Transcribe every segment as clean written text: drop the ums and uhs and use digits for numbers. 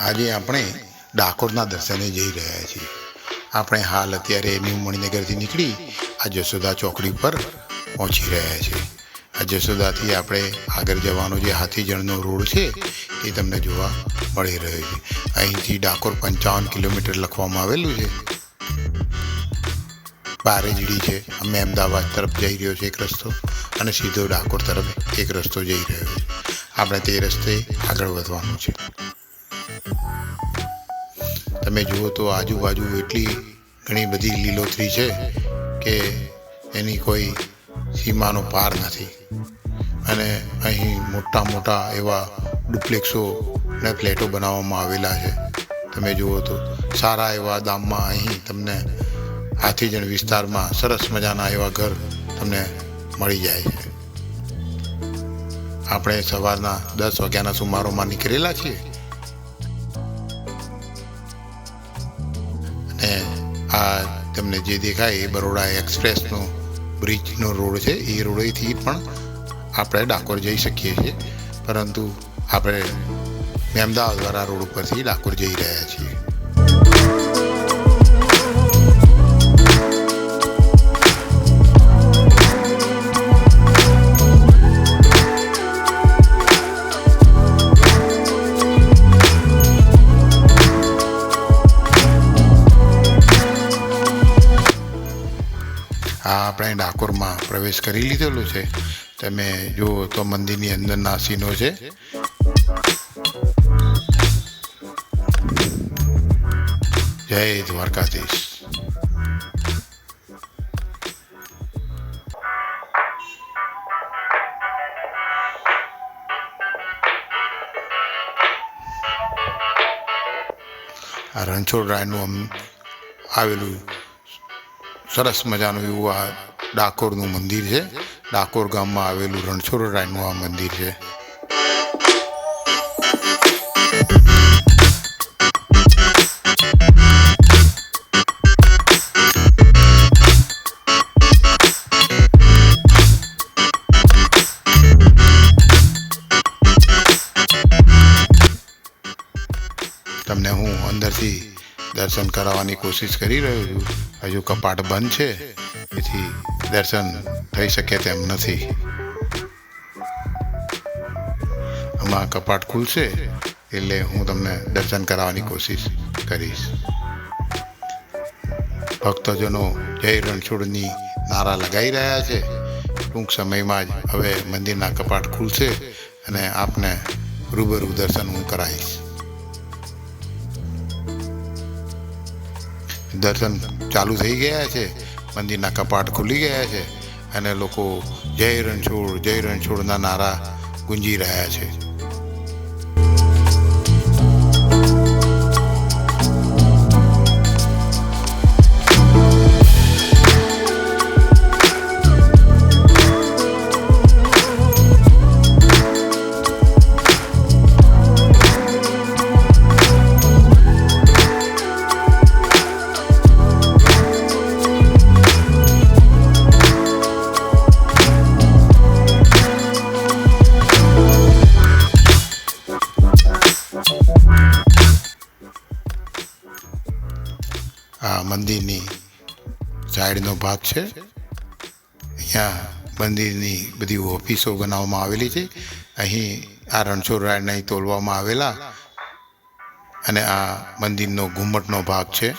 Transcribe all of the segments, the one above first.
આજે આપણે ડાકોરના દર્શને જઈ રહ્યા છીએ. આપણે હાલ અત્યારે ન્યૂ મણિનગરથી નીકળી આ જશોદા ચોકડી પર પહોંચી રહ્યા છીએ. આ જશોદાથી આપણે આગળ જવાનો જે હાથીજણનો રોડ છે એ તમને જોવા મળી રહ્યો છે. અહીંથી ડાકોર 55 કિલોમીટર લખવામાં આવેલું છે. બારેજડી છે, અમે અમદાવાદ તરફ જઈ રહ્યો છે એક રસ્તો, અને સીધો ડાકોર તરફ એક રસ્તો જઈ રહ્યો છે. આપણે તે રસ્તે આગળ વધવાનું છે. તમે જુઓ તો આજુબાજુ એટલી ઘણી બધી લીલોતરી છે કે એની કોઈ સીમાનો પાર નથી. અને અહીં મોટા મોટા એવા ડુપ્લેક્સો અને ફ્લેટો બનાવવામાં આવેલા છે. તમે જુઓ તો સારા એવા દામમાં અહીં તમને હાથીજણ વિસ્તારમાં સરસ મજાના એવા ઘર તમને મળી જાય છે. આપણે સવારના 10 વાગ્યાના સુમારોમાં નીકળેલા છીએ અને આ તમને જે દેખાય એ બરોડા એક્સપ્રેસનો બ્રિજનો રોડ છે. એ રોડેથી પણ આપણે ડાકોર જઈ શકીએ છીએ, પરંતુ આપણે અમદાવાદવાળા રોડ ઉપરથી ડાકોર જઈ રહ્યા છીએ. આપણે ડાકોરમાં પ્રવેશ કરી લીધેલો છે. તમે જુઓ તો મંદિરની અંદરના સીનો છે. જય દ્વારકાધીશ. આ રણછોડરાયનું આવેલું સરસ મજાનું એવું આ ડાકોરનું મંદિર છે. ડાકોર ગામમાં આવેલું રણછોડરાયનું આ મંદિર છે. તમને હું અંદરથી દર્શન કરાવવાની કોશિશ કરી રહ્યો છું. હજુ કપાટ બંધ છે, તેથી દર્શન થઈ શકે તેમ નથી. આમાં કપાટ ખુલશે એટલે હું તમને દર્શન કરાવવાની કોશિશ કરીશ. ભક્તજનો જય રણછોડની નારા લગાવી રહ્યા છે. ટૂંક સમયમાં જ હવે મંદિરના કપાટ ખુલશે અને આપને રૂબરૂ દર્શન હું કરાવીશ. દર્શન ચાલુ થઈ ગયા છે, મંદિરના કપાટ ખુલી ગયા છે અને લોકો જય રણછોડના નારા ગુંજી રહ્યા છે. આ મંદિરની સાઈડનો ભાગ છે. અહીંયા મંદિરની બધી ઓફિસો બનાવવામાં આવેલી છે. અહીં આ રણછોડરાયને તોલવામાં આવેલા અને આ મંદિરનો ઘુમ્મટનો ભાગ છે.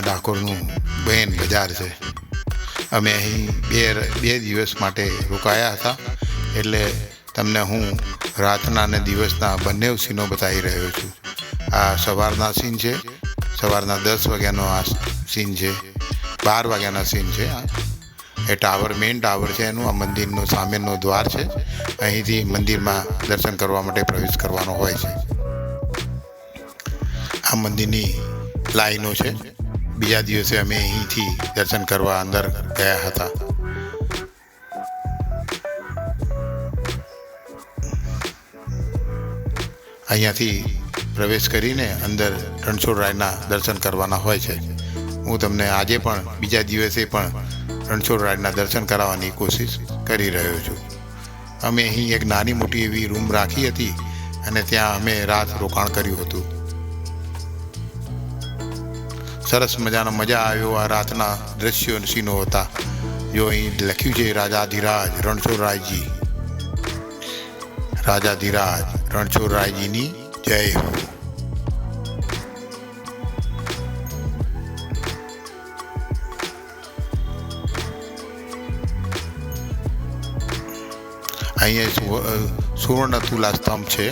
ડાકોરનું બેન બજાર છે. અમે અહીં બે દિવસ માટે રોકાયા હતા, એટલે તમને હું રાતના અને દિવસના બંને સીનો બતાવી રહ્યો છું. આ સવારના સીન છે, સવારના 10 વાગ્યાનો આ સીન છે, 12 વાગ્યાના સીન છે. એ ટાવર, મેઇન ટાવર છે એનું, આ મંદિરનો સામેનો દ્વાર છે. અહીંથી મંદિરમાં દર્શન કરવા માટે પ્રવેશ કરવાનો હોય છે. આ મંદિરની લાઈનો છે. બીજા દિવસે અમે અહીંથી દર્શન કરવા અંદર ગયા હતા. અહીંયાથી પ્રવેશ કરીને અંદર રણછોડરાયના દર્શન કરવાના હોય છે. હું તમને આજે પણ બીજા દિવસે પણ રણછોડરાયના દર્શન કરાવવાની કોશિશ કરી રહ્યો છું. અમે અહીં એક નાની મોટી એવી રૂમ રાખી હતી અને ત્યાં અમે રાત રોકાણ કર્યું હતું. સરસ મજા આવ્યો. આ રાતના દ્રશ્યો સીનો હતા. જો અહીં લખ્યું છે રાજાધિરાજ રણછોડરાયજી, રાજાધિરાજ રણછોડરાયજીની જય હો. અહીંયા સુવર્ણ તુલા સ્તંભ છે.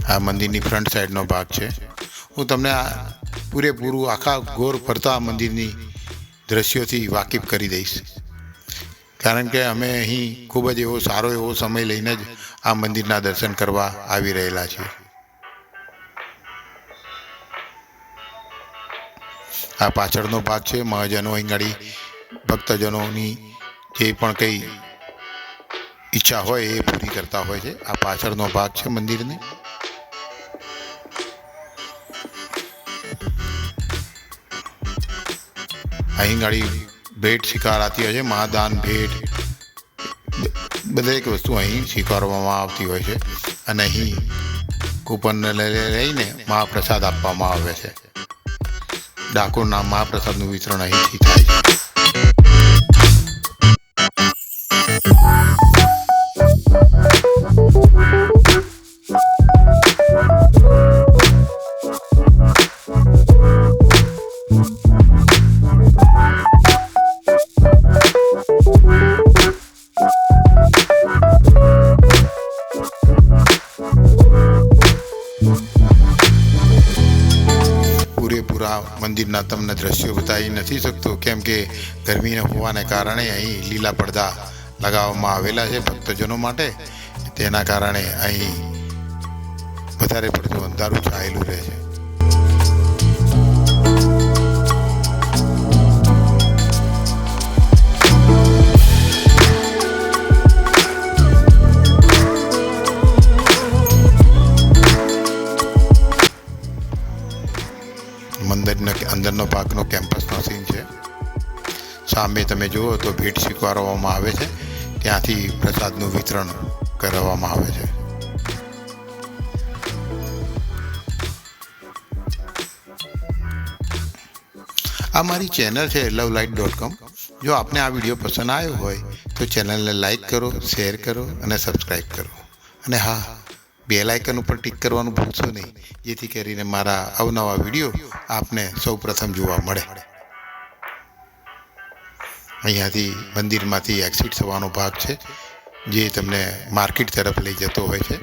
આ મંદિરની ફ્રન્ટ સાઈડનો ભાગ છે. હું તમને આ પૂરેપૂરું આખા ગોર ફરતા મંદિરની દ્રશ્યોથી વાકેફ કરી દઈશ, કારણ કે અમે અહીં ખૂબ જ સારો એવો સમય લઈને જ આ મંદિરના દર્શન કરવા આવી રહેલા છીએ. આ પાછળનો ભાગ છે. મહાજનો અહીં ગાડી ભક્તજનોની જે પણ કંઈ ઈચ્છા હોય એ પૂરી કરતા હોય છે. આ પાછળનો ભાગ છે મંદિરને. અહીં ગાડી ભેટ સ્વીકારાતી હોય છે. મહાદાન ભેટ દરેક વસ્તુ અહીં સ્વીકારવામાં આવતી હોય છે અને અહીં કૂપનને લઈને મહાપ્રસાદ આપવામાં આવે છે. ડાકોરના મહાપ્રસાદનું વિતરણ અહીંથી થાય છે. પૂરેપૂરા મંદિરના તમને દ્રશ્યો બતાવી નથી શકતો, કેમ કે ગરમી હોવાને કારણે અહીં લીલા પડદા લગાવવામાં આવેલા છે ભક્તજનો માટે. તેના કારણે અહીં વધારે પડતું અંધારું છાયેલું રહે છે. મંદિરના અંદરનો ભાગનો કેમ્પસનો સીન છે. સામે તમે જુઓ તો ભેટ સ્વીકારવામાં આવે છે, ત્યાંથી પ્રસાદનું વિતરણ કરવામાં આવે છે. આ મારી ચેનલ છે lovelight.com. જો આપને આ વિડીયો પસંદ આવ્યો હોય તો ચેનલને લાઈક કરો, શેર કરો અને સબસ્ક્રાઈબ કરો. અને હા, બેલ આઇકન ઉપર ટિક કરવાનું ભૂલશો નહીં, જેથી કરીને મારા અવનવા વિડીયો આપને સૌ પ્રથમ જોવા મળે. અહીંયાથી મંદિરમાંથી એક્ઝિટ થવાનો ભાગ છે, જે તમને માર્કેટ તરફ લઈ જતો હોય છે.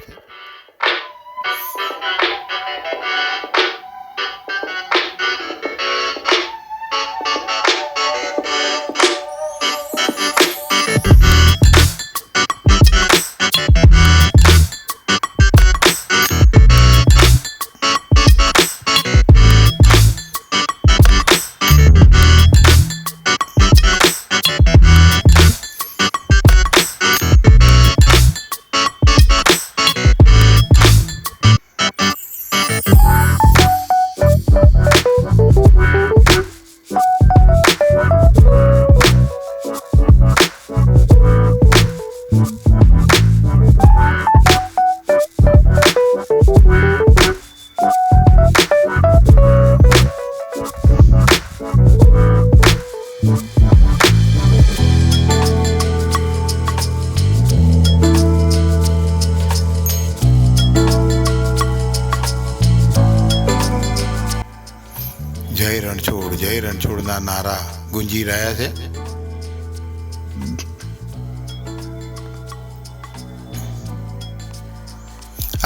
જય રણછોડના નારા ગુંજી રહ્યા છે.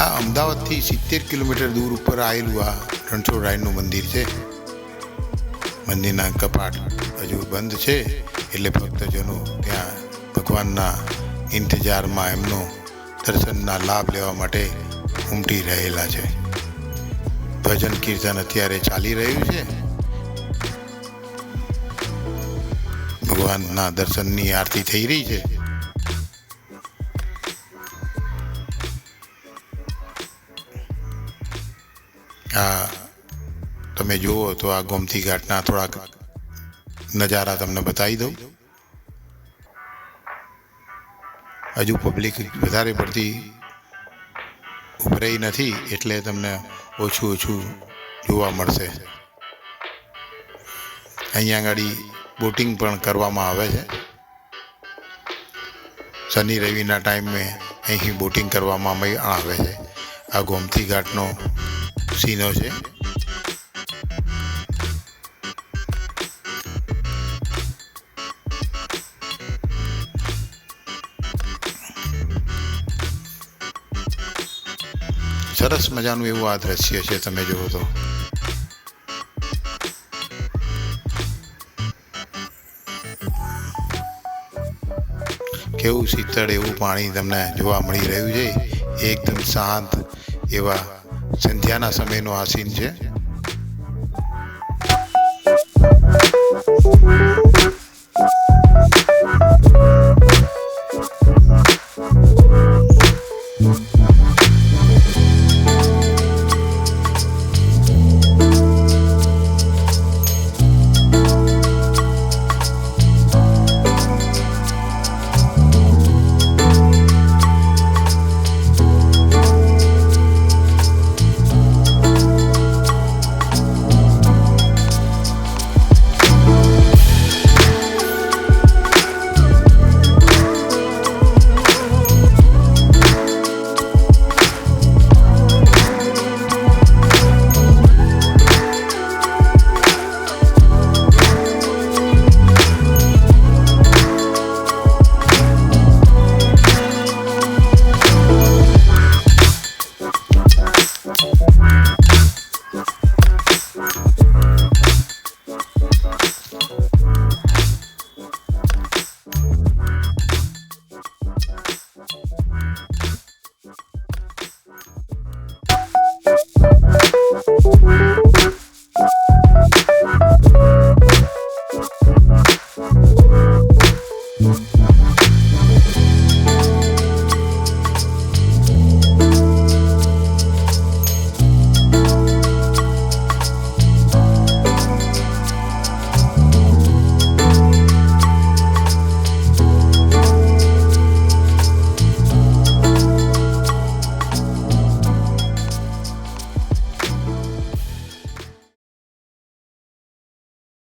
આ અમદાવાદથી 70 કિલોમીટર દૂર ઉપર આવેલું આ રણછોડરાયનું મંદિર છે. મંદિરના કપાટ હજુ બંધ છે, એટલે ભક્તજનો ત્યાં ભગવાનના ઇંતજારમાં એમનો દર્શનના લાભ લેવા માટે ઉમટી રહેલા છે. ભજન કીર્તન અત્યારે ચાલી રહ્યું છે. ભગવાનના દર્શનની આરતી થઈ રહી છે. આ તમે જુઓ તો આ ગોમતી ઘાટના થોડાક નજારા તમને બતાવી દઉં. હજુ પબ્લિક વધારે પડતી ઉભરાઈ નથી એટલે તમને ઓછું જોવા મળશે. અહીંયા આગળ બોટિંગ પણ કરવામાં આવે છે. શનિ રવિના ટાઈમે અહીં બોટિંગ કરવામાં આવે છે. આ ગોમતી ઘાટનો સીનો છે. સરસ મજાનું એવું આ દ્રશ્ય છે. તમે જુઓ તો કેવું શીતળ એવું પાણી તમને જોવા મળી રહ્યું છે. એકદમ શાંત એવા સંધ્યાના સમયનો આ સીન છે.